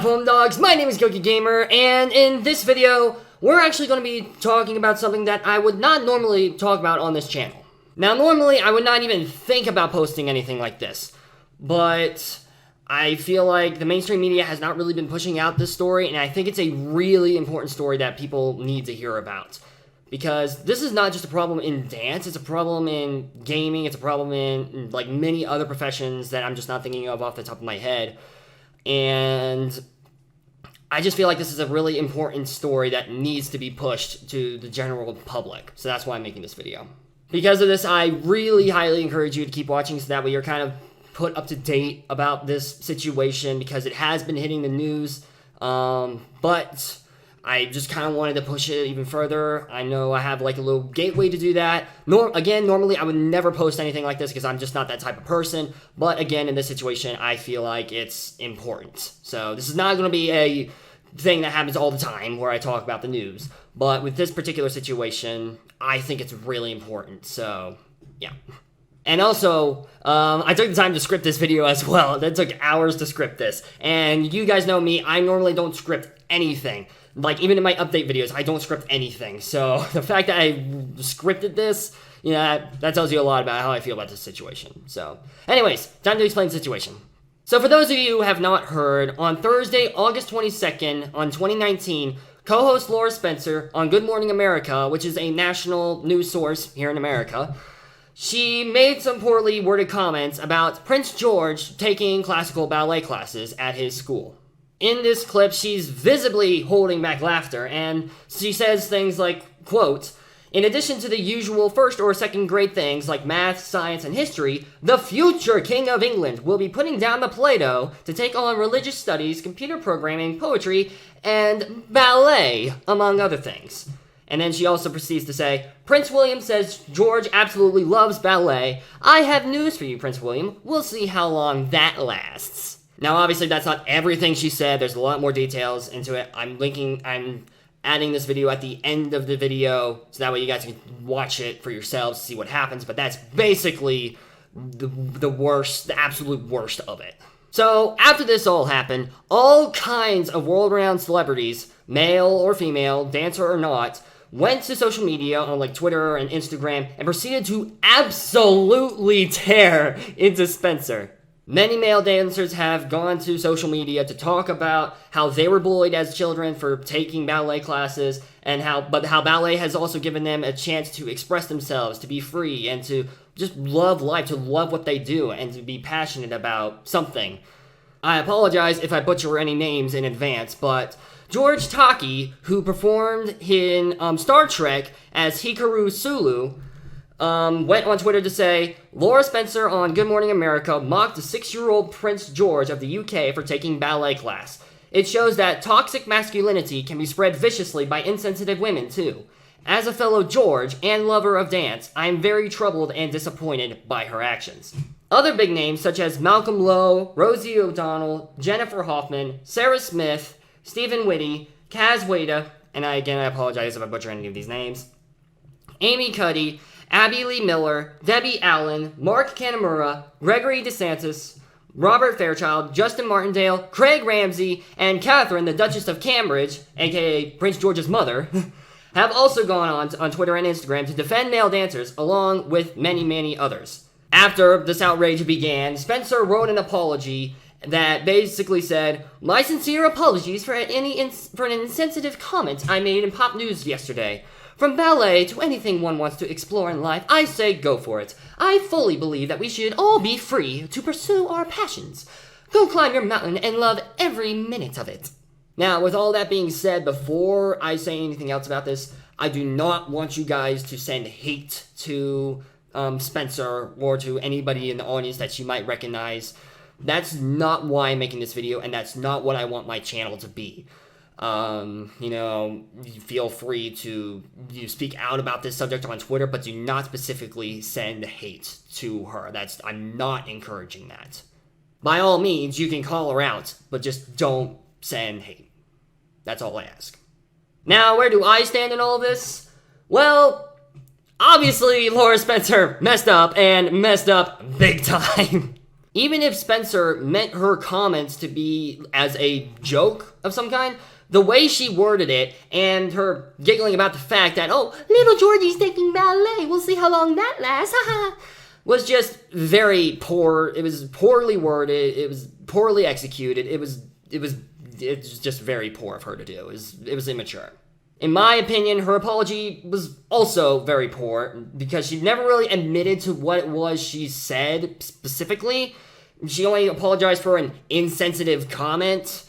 Homedawgs? My name is Gokey Gamer, and in this video, we're actually going to be talking about something that I would not normally talk about on this channel. Now, normally, I would not even think about posting anything like this, but I feel like the mainstream media has not really been pushing out this story, and I think it's a really important story that people need to hear about. Because this is not just a problem in dance, it's a problem in gaming, it's a problem in, like, many other professions that I'm just not thinking of off the top of my head. And I just feel like this is a really important story that needs to be pushed to the general public. So that's why I'm making this video. Because of this, I really highly encourage you to keep watching so that way you're kind of put up to date about this situation, because it has been hitting the news. But I just kind of wanted to push it even further. I know I have like a little gateway to do that. Normally I would never post anything like this because I'm just not that type of person. But again, in this situation, I feel like it's important. So this is not going to be a thing that happens all the time where I talk about the news. But with this particular situation, I think it's really important. So, yeah. And also, I took the time to script this video as well. That took hours to script this. And you guys know me, I normally don't script anything. Like, even in my update videos, I don't script anything. So, the fact that I scripted this, that tells you a lot about how I feel about this situation. So, anyways, time to explain the situation. So, for those of you who have not heard, on Thursday, August 22nd, on 2019, co-host Lara Spencer on Good Morning America, which is a national news source here in America, she made some poorly worded comments about Prince George taking classical ballet classes at his school. In this clip, she's visibly holding back laughter, and she says things like, quote, "In addition to the usual first or second grade things like math, science, and history, the future King of England will be putting down the Play-Doh to take on religious studies, computer programming, poetry, and ballet, among other things." And then she also proceeds to say, "Prince William says George absolutely loves ballet. I have news for you, Prince William. We'll see how long that lasts." Now, obviously, that's not everything she said. There's a lot more details into it. I'm adding this video at the end of the video, so that way you guys can watch it for yourselves to see what happens, but that's basically the worst, the absolute worst of it. So, after this all happened, all kinds of world-renowned celebrities, male or female, dancer or not, went to social media on like Twitter and Instagram and proceeded to absolutely tear into Spencer. Many male dancers have gone to social media to talk about how they were bullied as children for taking ballet classes, and how ballet has also given them a chance to express themselves, to be free, and to just love life, to love what they do, and to be passionate about something. I apologize if I butcher any names in advance, but George Takei, who performed in Star Trek as Hikaru Sulu, went on Twitter to say, "Lara Spencer on Good Morning America mocked the 6-year-old Prince George of the UK for taking ballet class. It shows that toxic masculinity can be spread viciously by insensitive women, too. As a fellow George and lover of dance, I am very troubled and disappointed by her actions." Other big names such as Malcolm Lowe, Rosie O'Donnell, Jennifer Hoffman, Sarah Smith, Stephen Whitty, Kaz Wada, and I apologize if I butcher any of these names, Amy Cuddy, Abby Lee Miller, Debbie Allen, Mark Kanamura, Gregory DeSantis, Robert Fairchild, Justin Martindale, Craig Ramsey, and Catherine, the Duchess of Cambridge, aka Prince George's mother, have also gone on Twitter and Instagram to defend male dancers, along with many, many others. After this outrage began, Spencer wrote an apology that basically said, "My sincere apologies for an insensitive comment I made in pop news yesterday. From ballet to anything one wants to explore in life, I say go for it. I fully believe that we should all be free to pursue our passions. Go climb your mountain and love every minute of it." Now, with all that being said, before I say anything else about this, I do not want you guys to send hate to Spencer or to anybody in the audience that you might recognize. That's not why I'm making this video, and that's not what I want my channel to be. You feel free to speak out about this subject on Twitter, but do not specifically send hate to her. I'm not encouraging that. By all means, you can call her out, but just don't send hate. That's all I ask. Now, where do I stand in all this? Well, obviously, Lara Spencer messed up, and messed up big time. Even if Spencer meant her comments to be as a joke of some kind, the way she worded it and her giggling about the fact that, oh, little Georgie's taking ballet, we'll see how long that lasts, haha, was just very poor. It was poorly worded, it was poorly executed, it was just very poor of her to do. It was immature. In my opinion, her apology was also very poor because she never really admitted to what it was she said specifically. She only apologized for an insensitive comment.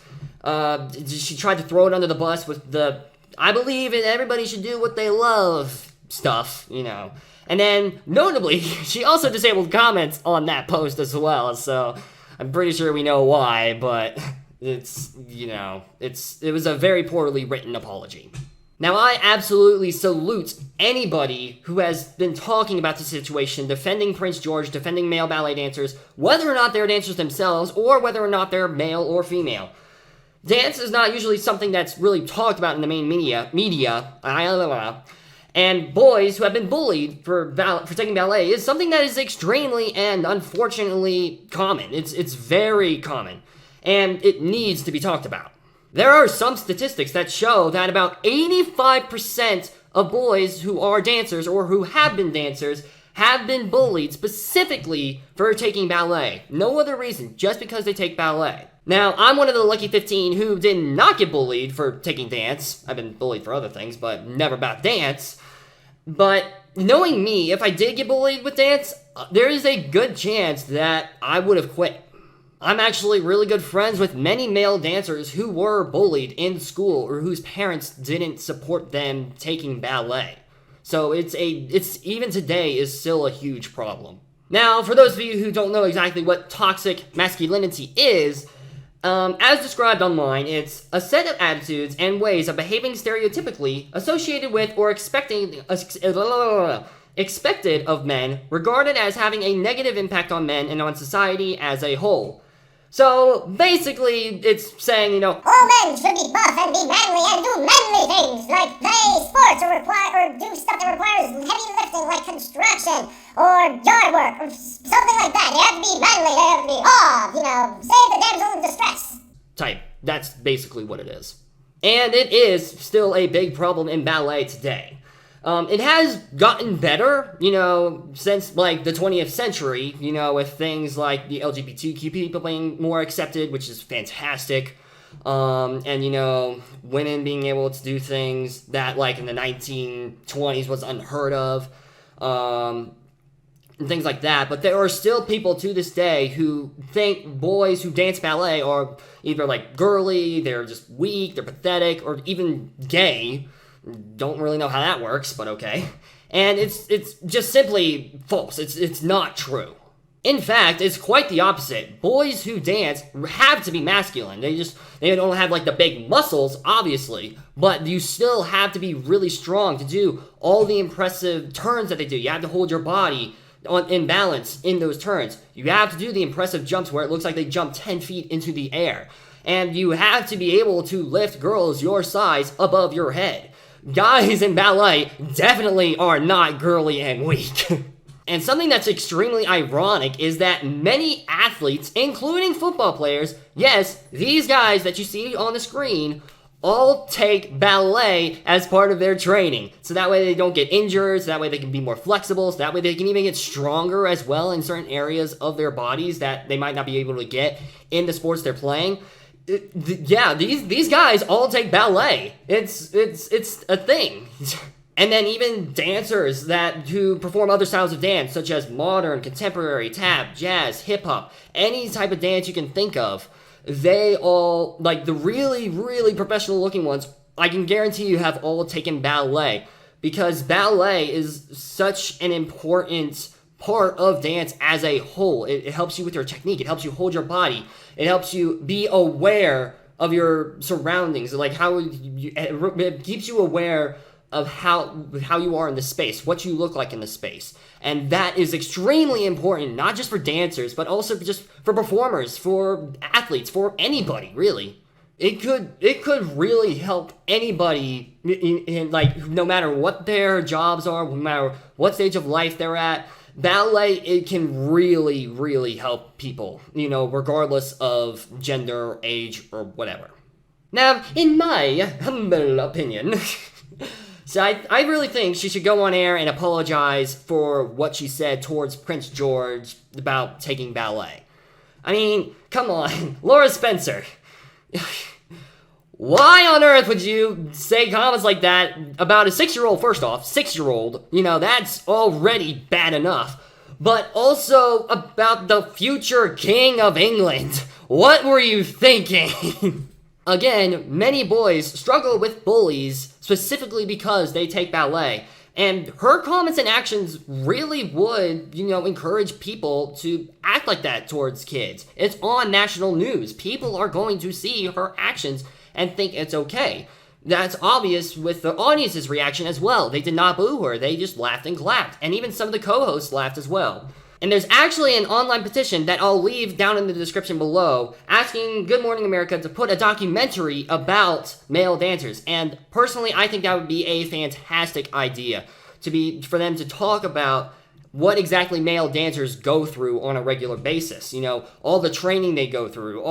She tried to throw it under the bus with the, I believe in everybody should do what they love stuff, you know. And then, notably, she also disabled comments on that post as well, so I'm pretty sure we know why, but it's, you know, it was a very poorly written apology. Now, I absolutely salute anybody who has been talking about the situation, defending Prince George, defending male ballet dancers, whether or not they're dancers themselves, or whether or not they're male or female. Dance is not usually something that's really talked about in the main media, and boys who have been bullied for taking ballet is something that is extremely and unfortunately common. It's very common, and it needs to be talked about. There are some statistics that show that about 85% of boys who are dancers or who have been dancers have been bullied specifically for taking ballet. No other reason, just because they take ballet. Now, I'm one of the lucky 15 who did not get bullied for taking dance. I've been bullied for other things, but never about dance. But knowing me, if I did get bullied with dance, there is a good chance that I would have quit. I'm actually really good friends with many male dancers who were bullied in school or whose parents didn't support them taking ballet. So it's even today is still a huge problem. Now, for those of you who don't know exactly what toxic masculinity is, as described online, it's a set of attitudes and ways of behaving stereotypically associated with or expected of men, regarded as having a negative impact on men and on society as a whole. So, basically, it's saying, you know, all men should be buff and be manly and do manly things, like play sports or do stuff that requires heavy lifting, like construction or yard work or something like that. They have to be manly, they have to be, save the damsel in distress. Type. That's basically what it is. And it is still a big problem in ballet today. It has gotten better, since, like, the 20th century, with things like the LGBTQ people being more accepted, which is fantastic, and, women being able to do things that, like, in the 1920s was unheard of, and things like that. But there are still people to this day who think boys who dance ballet are either, like, girly, they're just weak, they're pathetic, or even gay. Don't really know how that works, but okay. And it's just simply false. It's not true. In fact, it's quite the opposite. Boys who dance have to be masculine. They don't have like the big muscles, obviously, but you still have to be really strong to do all the impressive turns that they do. You have to hold your body in balance in those turns. You have to do the impressive jumps where it looks like they jump 10 feet into the air. And you have to be able to lift girls your size above your head. Guys in ballet definitely are not girly and weak. And something that's extremely ironic is that many athletes, including football players, yes, these guys that you see on the screen, all take ballet as part of their training. So that way they don't get injured, so that way they can be more flexible, so that way they can even get stronger as well in certain areas of their bodies that they might not be able to get in the sports they're playing. These guys all take ballet. It's a thing. And then even dancers who perform other styles of dance, such as modern, contemporary, tap, jazz, hip-hop, any type of dance you can think of, they all, like the really, really professional looking ones, I can guarantee you have all taken ballet. Because ballet is such an important part of dance as a whole. It helps you with your technique. It helps you hold your body. It helps you be aware of your surroundings. Like it keeps you aware of how you are in the space, what you look like in the space. And that is extremely important, not just for dancers, but also just for performers, for athletes, for anybody, really. It could really help anybody, in like, no matter what their jobs are, no matter what stage of life they're at. ballet, it can really, really help people, regardless of gender, age, or whatever. Now, in my humble opinion, so I really think she should go on air and apologize for what she said towards Prince George about taking ballet. I mean, come on, Laura Spencer. Why on earth would you say comments like that about a 6-year-old? First off, 6-year-old, that's already bad enough. But also about the future King of England. What were you thinking? Again, many boys struggle with bullies specifically because they take ballet. And her comments and actions really would, encourage people to act like that towards kids. It's on national news. People are going to see her actions and think it's okay. That's obvious with the audience's reaction as well. They did not boo her. They just laughed and clapped. And even some of the co-hosts laughed as well. And there's actually an online petition that I'll leave down in the description below asking Good Morning America to put a documentary about male dancers. And personally, I think that would be a fantastic idea for them to talk about what exactly male dancers go through on a regular basis. All the training they go through,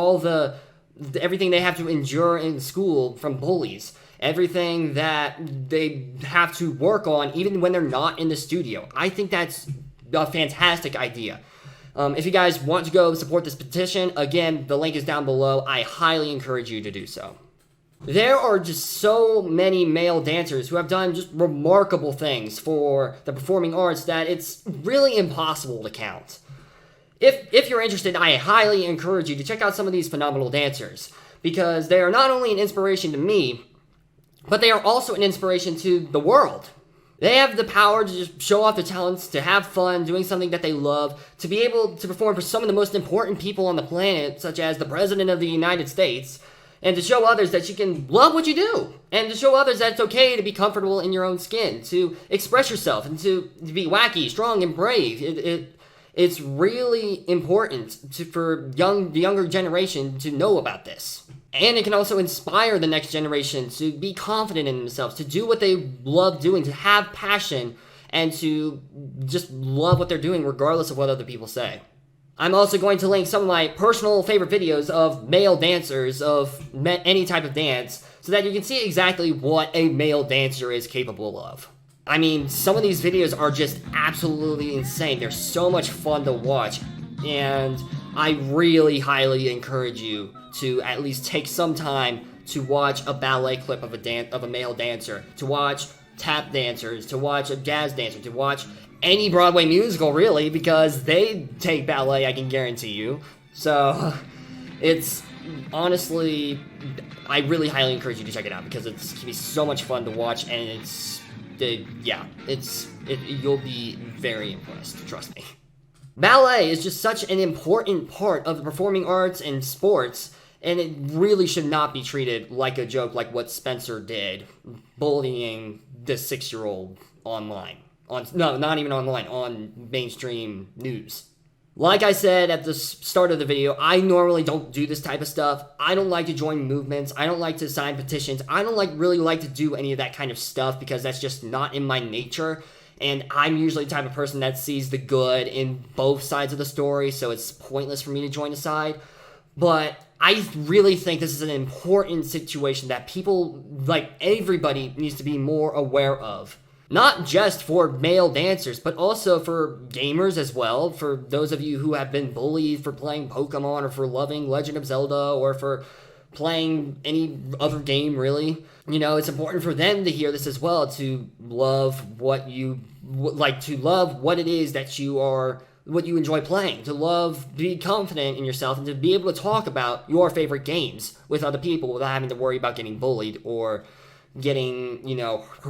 everything they have to endure in school from bullies, everything that they have to work on even when they're not in the studio. I think that's a fantastic idea. If you guys want to go support this petition, again, the link is down below. I highly encourage you to do so. There are just so many male dancers who have done just remarkable things for the performing arts that it's really impossible to count. If you're interested, I highly encourage you to check out some of these phenomenal dancers, because they are not only an inspiration to me, but they are also an inspiration to the world. They have the power to just show off their talents, to have fun doing something that they love, to be able to perform for some of the most important people on the planet, such as the President of the United States, and to show others that you can love what you do, and to show others that it's okay to be comfortable in your own skin, to express yourself, and to be wacky, strong, and brave. It's really important for the younger generation to know about this. And it can also inspire the next generation to be confident in themselves, to do what they love doing, to have passion, and to just love what they're doing regardless of what other people say. I'm also going to link some of my personal favorite videos of male dancers of any type of dance so that you can see exactly what a male dancer is capable of. I mean, some of these videos are just absolutely insane. They're so much fun to watch, and I really highly encourage you to at least take some time to watch a ballet clip of a male dancer, to watch tap dancers, to watch a jazz dancer, to watch any Broadway musical, really, because they take ballet, I can guarantee you. So, it's honestly, I really highly encourage you to check it out, because it's gonna be so much fun to watch, and you'll be very impressed, trust me. Ballet is just such an important part of the performing arts and sports, and it really should not be treated like a joke like what Spencer did, bullying this 6-year-old online. Not even online, on mainstream news. Like I said at the start of the video, I normally don't do this type of stuff. I don't like to join movements. I don't like to sign petitions. I don't really like to do any of that kind of stuff because that's just not in my nature. And I'm usually the type of person that sees the good in both sides of the story, so it's pointless for me to join a side. But I really think this is an important situation that people, like everybody, needs to be more aware of. Not just for male dancers, but also for gamers as well. For those of you who have been bullied for playing Pokemon, or for loving Legend of Zelda, or for playing any other game, really. It's important for them to hear this as well, to love what you like, to love what it is that what you enjoy playing, to be confident in yourself, and to be able to talk about your favorite games with other people without having to worry about getting bullied or getting,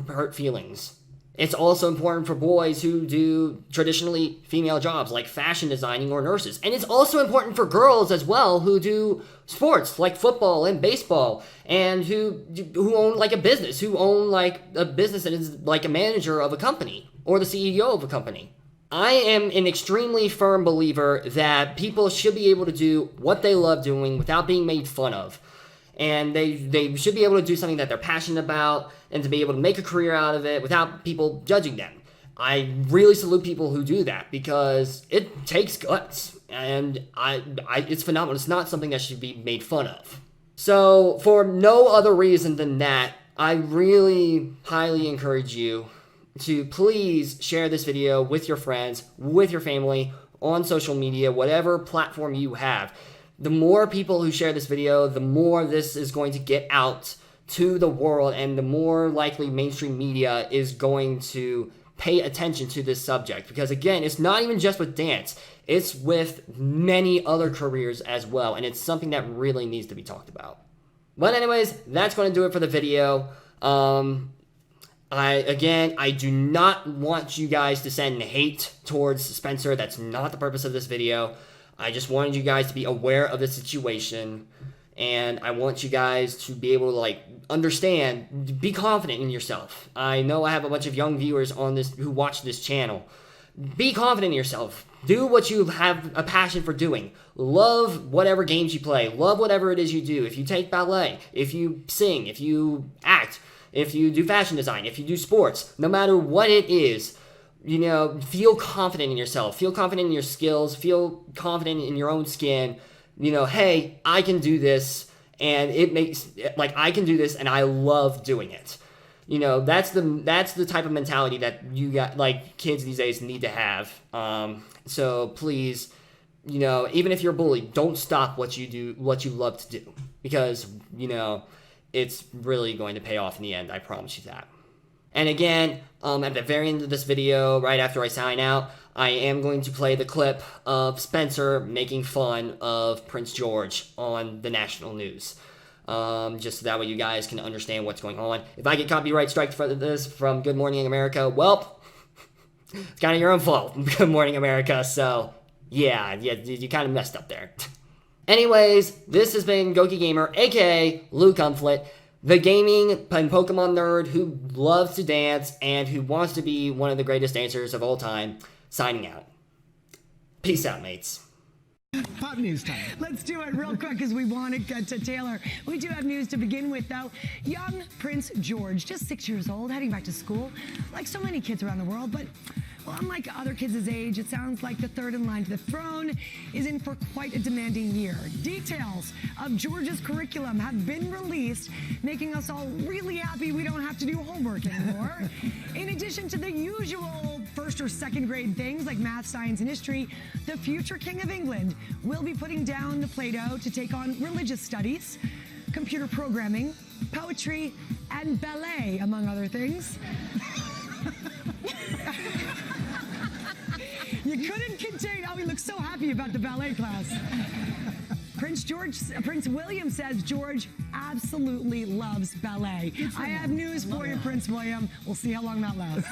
hurt feelings. It's also important for boys who do traditionally female jobs like fashion designing or nurses. And it's also important for girls as well who do sports like football and baseball, and who own like a business, that is like a manager of a company or the CEO of a company. I am an extremely firm believer that people should be able to do what they love doing without being made fun of. And they should be able to do something that they're passionate about, and to be able to make a career out of it without people judging them. I really salute people who do that because it takes guts, and it's phenomenal. It's not something that should be made fun of. So for no other reason than that, I really highly encourage you to please share this video with your friends, with your family, on social media, whatever platform you have. The more people who share this video, the more this is going to get out to the world, and the more likely mainstream media is going to pay attention to this subject. Because again, it's not even just with dance, it's with many other careers as well, and it's something that really needs to be talked about. But anyways, that's going to do it for the video. I do not want you guys to send hate towards Spencer. That's not the purpose of this video. I just wanted you guys to be aware of the situation, and I want you guys to be able to understand, be confident in yourself. I know I have a bunch of young viewers on this who watch this channel. Be confident in yourself. Do what you have a passion for doing. Love whatever games you play. Love whatever it is you do. If you take ballet, if you sing, if you act, if you do fashion design, if you do sports, no matter what it is, feel confident in yourself. Feel confident in your skills. Feel confident in your own skin. Hey, I can do this, and I can do this, and I love doing it. That's the type of mentality that you got, kids these days need to have. So please, even if you're bullied, don't stop what you do, what you love to do, because, it's really going to pay off in the end. I promise you that. And again, at the very end of this video, right after I sign out, I am going to play the clip of Spencer making fun of Prince George on the national news. Just so that way you guys can understand what's going on. If I get copyright striked for this from Good Morning America, well, it's kind of your own fault, Good Morning America, so yeah, you kind of messed up there. Anyways, this has been Gokey Gamer, aka Luke Umflet, the gaming and Pokemon nerd who loves to dance and who wants to be one of the greatest dancers of all time, signing out. Peace out, mates. Pop news time. Let's do it real quick as we want to get to Taylor. We do have news to begin with, though. Young Prince George, just 6 years old, heading back to school, like so many kids around the world, but well, unlike other kids his age, it sounds like the third in line to the throne is in for quite a demanding year. Details of George's curriculum have been released, making us all really happy we don't have to do homework anymore. In addition to the usual first or second grade things like math, science, and history, the future King of England will be putting down the Play-Doh to take on religious studies, computer programming, poetry, and ballet, among other things. You couldn't contain, he looks so happy about the ballet class. Prince William says George absolutely loves ballet. I have news for you, Prince William. We'll see how long that lasts.